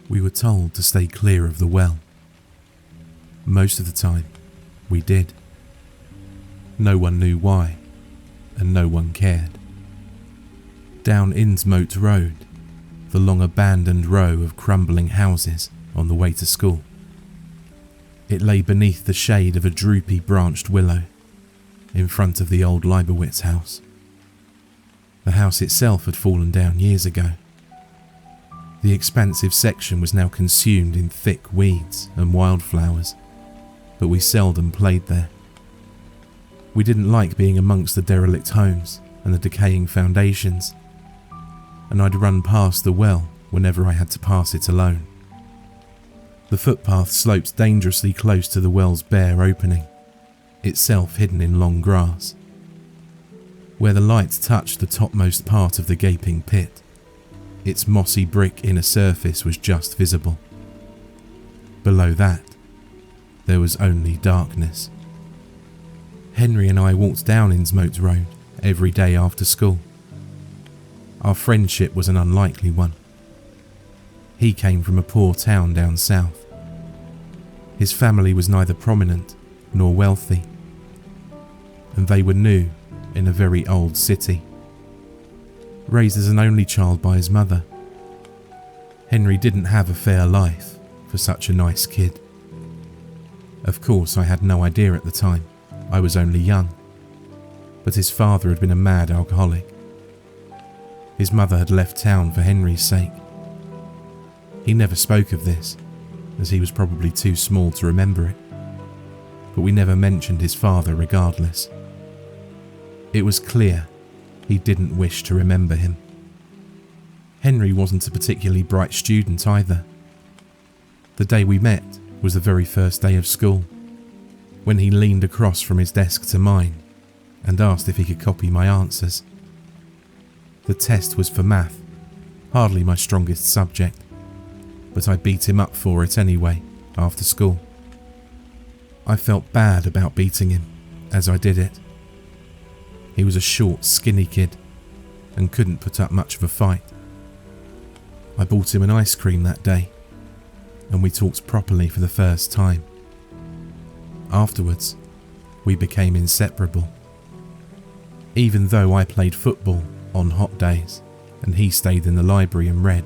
We were told to stay clear of the well. Most of the time, we did. No one knew why, and no one cared. Down Innsmoat Road, the long abandoned row of crumbling houses on the way to school. It lay beneath the shade of a droopy branched willow, in front of the old Leibowitz house. The house itself had fallen down years ago. The expansive section was now consumed in thick weeds and wildflowers, but we seldom played there. We didn't like being amongst the derelict homes and the decaying foundations, and I'd run past the well whenever I had to pass it alone. The footpath sloped dangerously close to the well's bare opening, itself hidden in long grass. Where the light touched the topmost part of the gaping pit, its mossy brick inner surface was just visible. Below that, there was only darkness. Henry and I walked down Innsmoat Road every day after school. Our friendship was an unlikely one. He came from a poor town down south. His family was neither prominent nor wealthy, and they were new in a very old city. Raised as an only child by his mother, Henry didn't have a fair life for such a nice kid. Of course, I had no idea at the time. I was only young. But his father had been a mad alcoholic. His mother had left town for Henry's sake. He never spoke of this, as he was probably too small to remember it. But we never mentioned his father regardless. It was clear he didn't wish to remember him. Henry wasn't a particularly bright student either. The day we met was the very first day of school, when he leaned across from his desk to mine and asked if he could copy my answers. The test was for math, hardly my strongest subject, but I beat him up for it anyway, after school. I felt bad about beating him as I did it. He was a short, skinny kid and couldn't put up much of a fight. I bought him an ice cream that day, and we talked properly for the first time. Afterwards, we became inseparable. Even though I played football on hot days and he stayed in the library and read,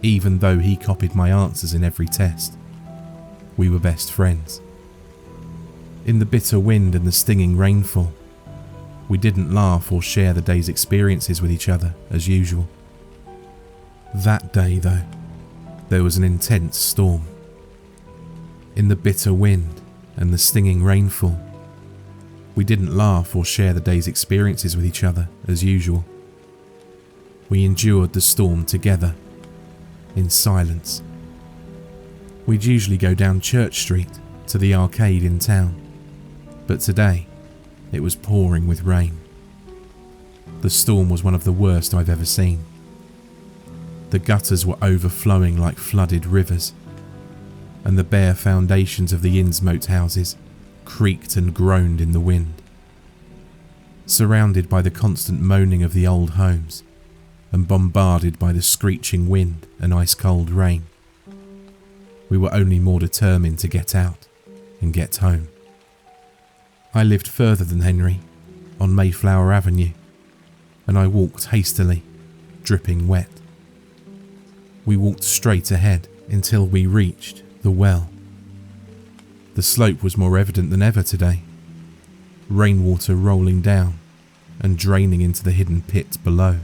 even though he copied my answers in every test, we were best friends. In the bitter wind and the stinging rainfall, we didn't laugh or share the day's experiences with each other as usual. That day, though, there was an intense storm. In the bitter wind and the stinging rainfall, we didn't laugh or share the day's experiences with each other as usual. We endured the storm together, in silence. We'd usually go down Church Street to the arcade in town, but today it was pouring with rain. The storm was one of the worst I've ever seen. The gutters were overflowing like flooded rivers, and the bare foundations of the Innsmoat houses creaked and groaned in the wind. Surrounded by the constant moaning of the old homes, and bombarded by the screeching wind and ice-cold rain, we were only more determined to get out and get home. I lived further than Henry, on Mayflower Avenue, and I walked hastily, dripping wet. We walked straight ahead until we reached the well. The slope was more evident than ever today, rainwater rolling down and draining into the hidden pit below.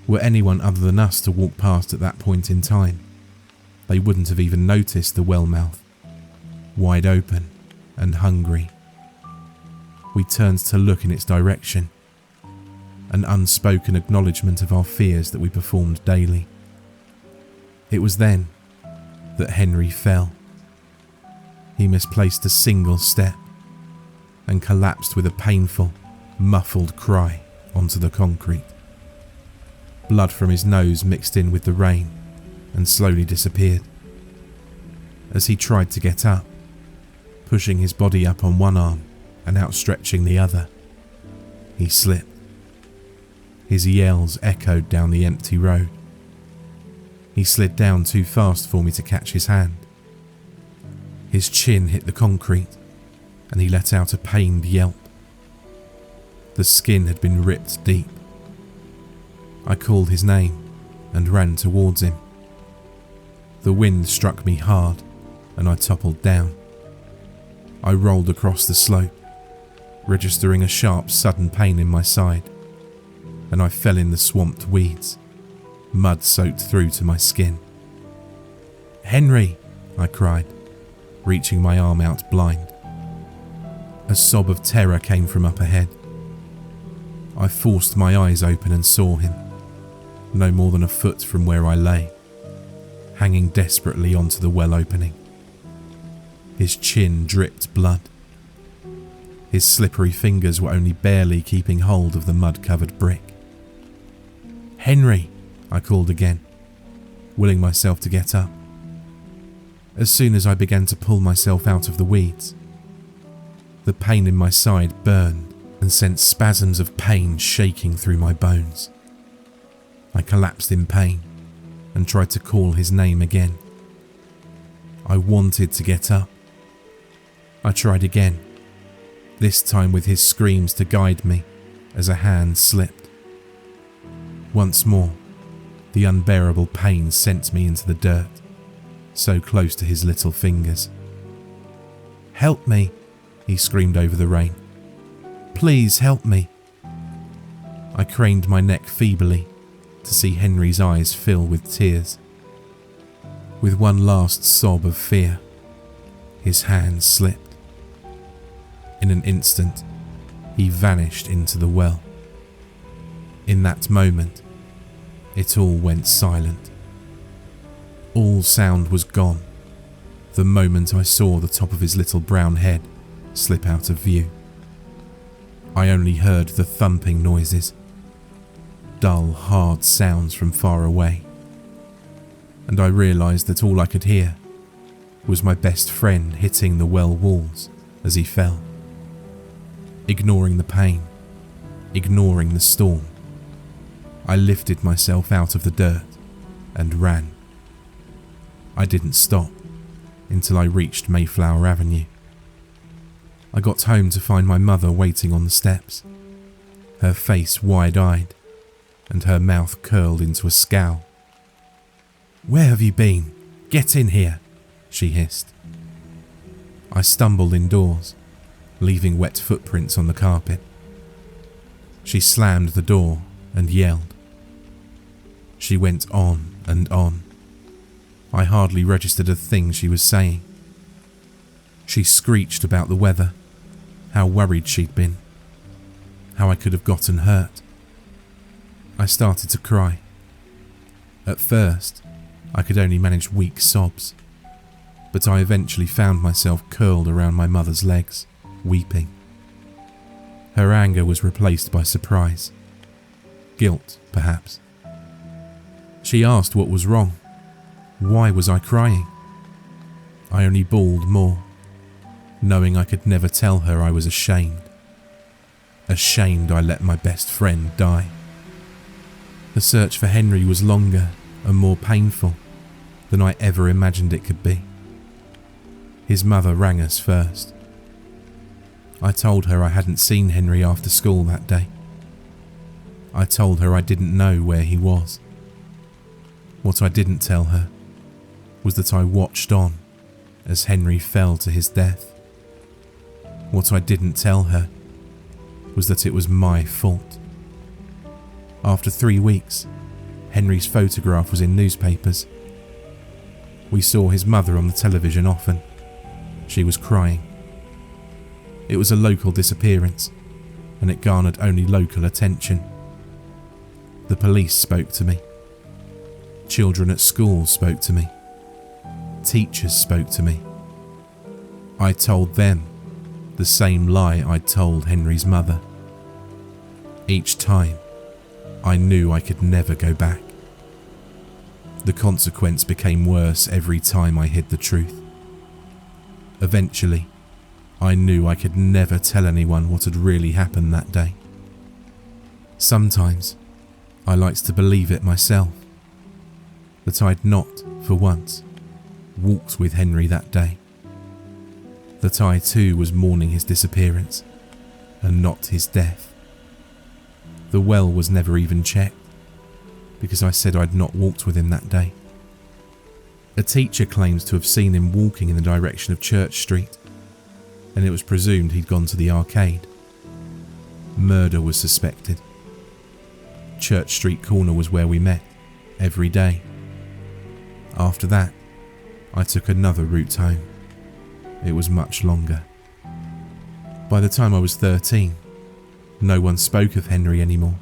Were anyone other than us to walk past at that point in time, they wouldn't have even noticed the well mouth, wide open and hungry. We turned to look in its direction, an unspoken acknowledgement of our fears that we performed daily. It was then that Henry fell. He misplaced a single step and collapsed with a painful, muffled cry onto the concrete. Blood from his nose mixed in with the rain and slowly disappeared. As he tried to get up, pushing his body up on one arm and outstretching the other, he slipped. His yells echoed down the empty road. He slid down too fast for me to catch his hand. His chin hit the concrete, and he let out a pained yelp. The skin had been ripped deep. I called his name and ran towards him. The wind struck me hard, and I toppled down. I rolled across the slope, registering a sharp, sudden pain in my side, and I fell in the swamped weeds, mud soaked through to my skin. "Henry!" I cried, reaching my arm out blind. A sob of terror came from up ahead. I forced my eyes open and saw him, no more than a foot from where I lay, hanging desperately onto the well opening. His chin dripped blood. His slippery fingers were only barely keeping hold of the mud-covered brick. "Henry!" I called again, willing myself to get up. As soon as I began to pull myself out of the weeds, the pain in my side burned and sent spasms of pain shaking through my bones. I collapsed in pain and tried to call his name again. I wanted to get up. I tried again, this time with his screams to guide me as a hand slipped. Once more, the unbearable pain sent me into the dirt, so close to his little fingers. "Help me!" he screamed over the rain. "Please help me!" I craned my neck feebly to see Henry's eyes fill with tears. With one last sob of fear, his hand slipped. In an instant, he vanished into the well. In that moment, it all went silent. All sound was gone the moment I saw the top of his little brown head slip out of view. I only heard the thumping noises, dull, hard sounds from far away, and I realised that all I could hear was my best friend hitting the well walls as he fell. Ignoring the pain, ignoring the storm, I lifted myself out of the dirt and ran. I didn't stop until I reached Mayflower Avenue. I got home to find my mother waiting on the steps, her face wide-eyed and her mouth curled into a scowl. "Where have you been? Get in here," she hissed. I stumbled indoors, leaving wet footprints on the carpet. She slammed the door and yelled. She went on and on. I hardly registered a thing she was saying. She screeched about the weather, how worried she'd been, how I could have gotten hurt. I started to cry. At first, I could only manage weak sobs, but I eventually found myself curled around my mother's legs, weeping. Her anger was replaced by surprise. Guilt, perhaps. She asked what was wrong. Why was I crying? I only bawled more, knowing I could never tell her I was ashamed. Ashamed I let my best friend die. The search for Henry was longer and more painful than I ever imagined it could be. His mother rang us first. I told her I hadn't seen Henry after school that day. I told her I didn't know where he was. What I didn't tell her was that I watched on as Henry fell to his death. What I didn't tell her was that it was my fault. After 3 weeks, Henry's photograph was in newspapers. We saw his mother on the television often. She was crying. It was a local disappearance, and it garnered only local attention. The police spoke to me. Children at school spoke to me. Teachers spoke to me. I told them the same lie I'd told Henry's mother. Each time, I knew I could never go back. The consequence became worse every time I hid the truth. Eventually, I knew I could never tell anyone what had really happened that day. Sometimes, I liked to believe it myself. that I'd not, for once, walked with Henry that day. That I too was mourning his disappearance and not his death. The well was never even checked because I said I'd not walked with him that day. A teacher claims to have seen him walking in the direction of Church Street, and it was presumed he'd gone to the arcade. Murder was suspected. Church Street corner was where we met, every day. After that, I took another route home. It was much longer. By the time I was 13, no one spoke of Henry anymore.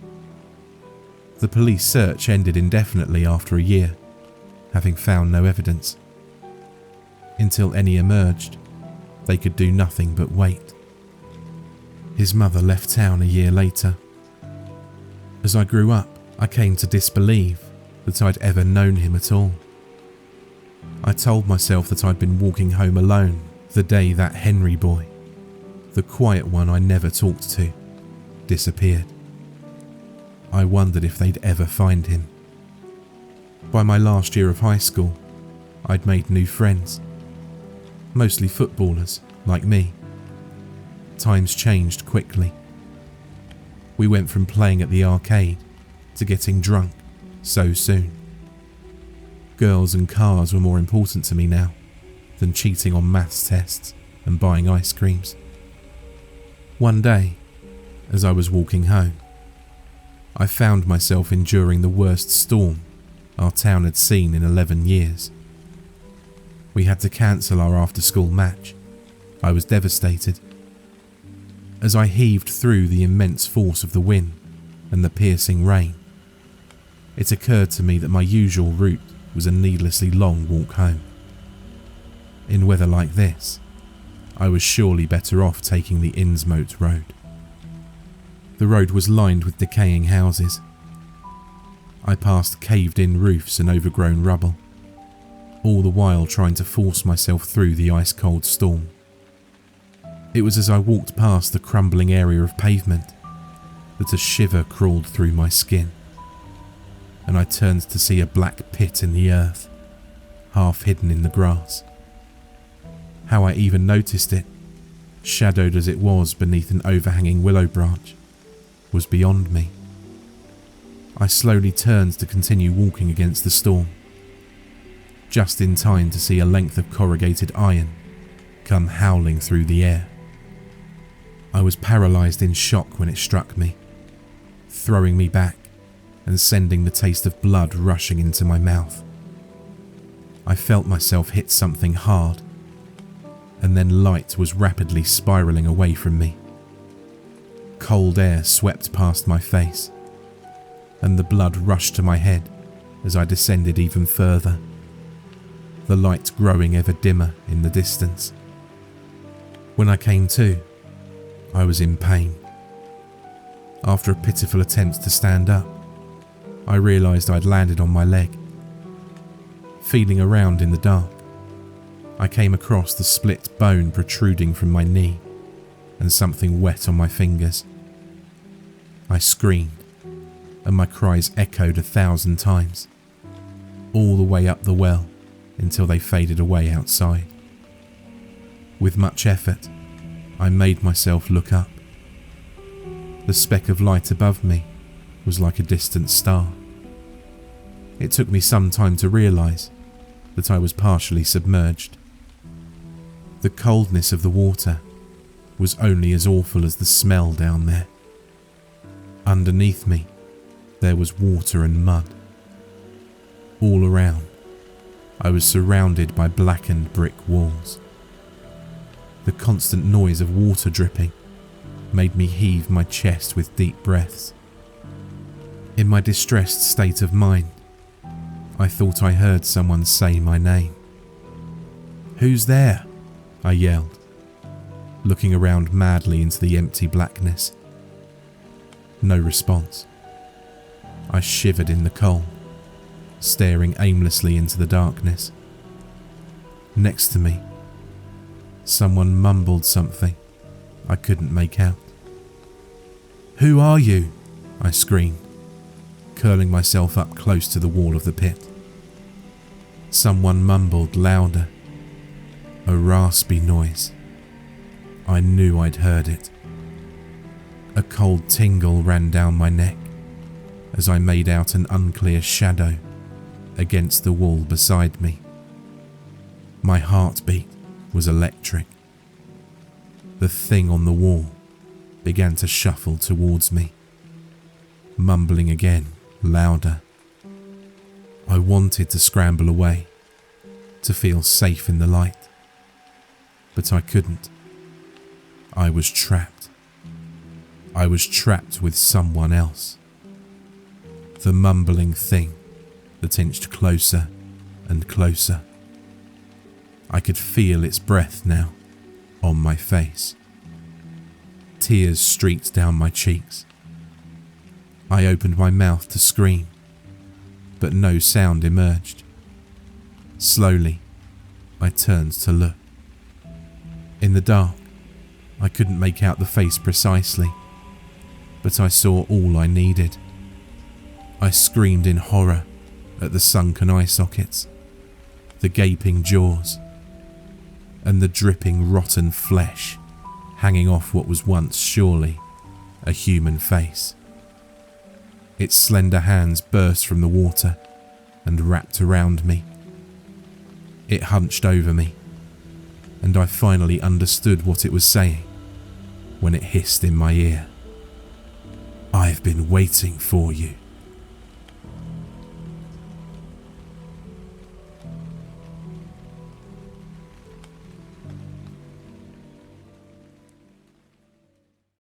The police search ended indefinitely after a year, having found no evidence. Until any emerged, they could do nothing but wait. His mother left town a year later. As I grew up, I came to disbelieve that I'd ever known him at all. I told myself that I'd been walking home alone the day that Henry boy, the quiet one I never talked to, disappeared. I wondered if they'd ever find him. By my last year of high school, I'd made new friends, mostly footballers like me. Times changed quickly. We went from playing at the arcade to getting drunk so soon. Girls and cars were more important to me now than cheating on maths tests and buying ice creams. One day, as I was walking home, I found myself enduring the worst storm our town had seen in 11 years. We had to cancel our after-school match. I was devastated. As I heaved through the immense force of the wind and the piercing rain, it occurred to me that my usual route was a needlessly long walk home. In weather like this, I was surely better off taking the Innsmoat road. The road was lined with decaying houses. I passed caved-in roofs and overgrown rubble, all the while trying to force myself through the ice-cold storm. It was as I walked past the crumbling area of pavement that a shiver crawled through my skin, and I turned to see a black pit in the earth, half hidden in the grass. How I even noticed it, shadowed as it was beneath an overhanging willow branch, was beyond me. I slowly turned to continue walking against the storm, just in time to see a length of corrugated iron come howling through the air. I was paralysed in shock when it struck me, throwing me back and sending the taste of blood rushing into my mouth. I felt myself hit something hard, and then light was rapidly spiralling away from me. Cold air swept past my face, and the blood rushed to my head as I descended even further, the light growing ever dimmer in the distance. When I came to, I was in pain. After a pitiful attempt to stand up, I realised I'd landed on my leg. Feeling around in the dark, I came across the split bone protruding from my knee and something wet on my fingers. I screamed, and my cries echoed 1,000 times, all the way up the well until they faded away outside. With much effort, I made myself look up. The speck of light above me was like a distant star. It took me some time to realise that I was partially submerged. The coldness of the water was only as awful as the smell down there. Underneath me, there was water and mud. All around, I was surrounded by blackened brick walls. The constant noise of water dripping made me heave my chest with deep breaths. In my distressed state of mind, I thought I heard someone say my name. "Who's there?" I yelled, looking around madly into the empty blackness. No response. I shivered in the cold, staring aimlessly into the darkness. Next to me, someone mumbled something I couldn't make out. "Who are you?" I screamed, curling myself up close to the wall of the pit. Someone mumbled louder, a raspy noise. I knew I'd heard it. A cold tingle ran down my neck as I made out an unclear shadow against the wall beside me. My heartbeat was electric. The thing on the wall began to shuffle towards me, mumbling again, louder. I wanted to scramble away, to feel safe in the light, but I couldn't. I was trapped. I was trapped with someone else. The mumbling thing that inched closer and closer. I could feel its breath now on my face. Tears streaked down my cheeks. I opened my mouth to scream, but no sound emerged. Slowly, I turned to look. In the dark, I couldn't make out the face precisely, but I saw all I needed. I screamed in horror at the sunken eye sockets, the gaping jaws, and the dripping rotten flesh hanging off what was once surely a human face. Its slender hands burst from the water and wrapped around me. It hunched over me, and I finally understood what it was saying when it hissed in my ear. "I've been waiting for you."